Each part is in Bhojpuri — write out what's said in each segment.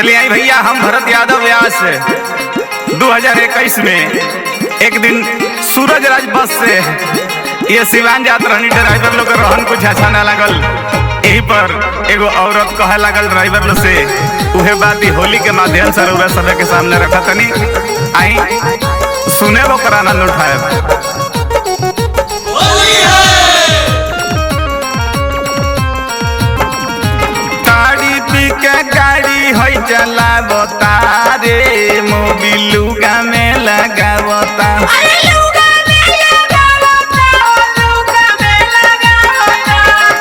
चलिए आई भैया, हम भरत यादव व्यास 2021 में एक दिन सूरजराज बस से ये सिवान जात रहनी। ड्राइवर लोग रहन कुछ अच्छा ना लगल, यही पर एगो औरत कहे लगल ड्राइवर लोग से, उहे बात होली के माध्यम से रउरा सब के सामने रखा तनी। आई सुने वो कर आनंद उठाए। गाड़ी है चलावता रे, मोबिलुगा में लगावता।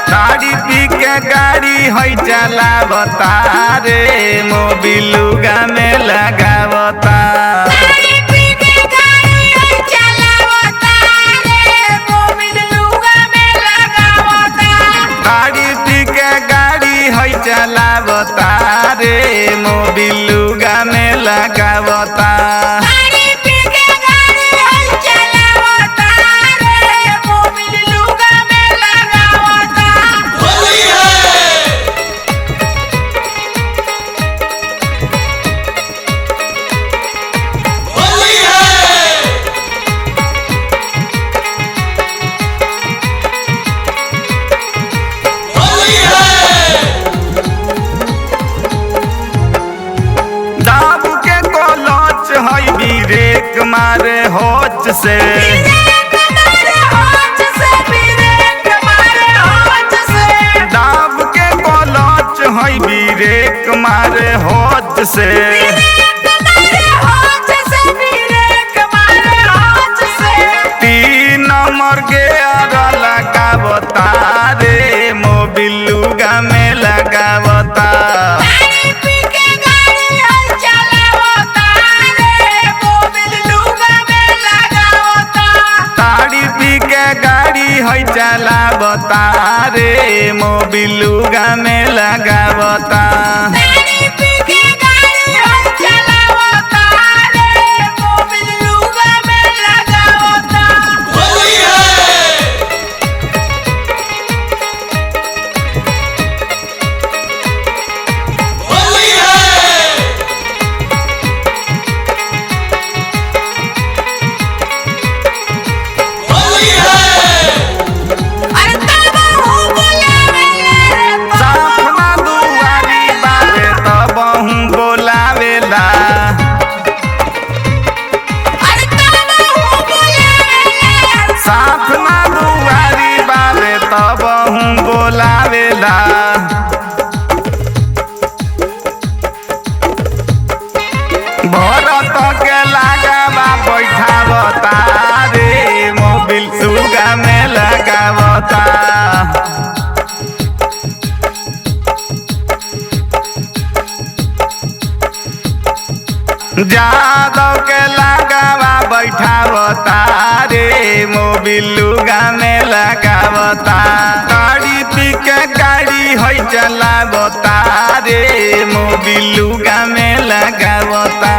गाड़ी पी के गाड़ी है चलावता रे, मोबिलुगा में लगावता। चलावता रे, मोबिलुगा में लगावता। ब्रेक मारे होच से, दाब के कोलोच है ब्रेक मारे होच से। तीन नंबर के आर लगावता रे, मोबिलुगा में लगावता। है चलावता रे, मोबिलुगा में लगावता। बोलावेला भरत के लगावा बैठावता रे, मोबिलुगा में लगावता। जादव के लगावा बैठावता रे, मोबिलुगा में लगावता। गाड़ी पी के गाड़ी है चलावता रे, मोबिलुगा में लगावता।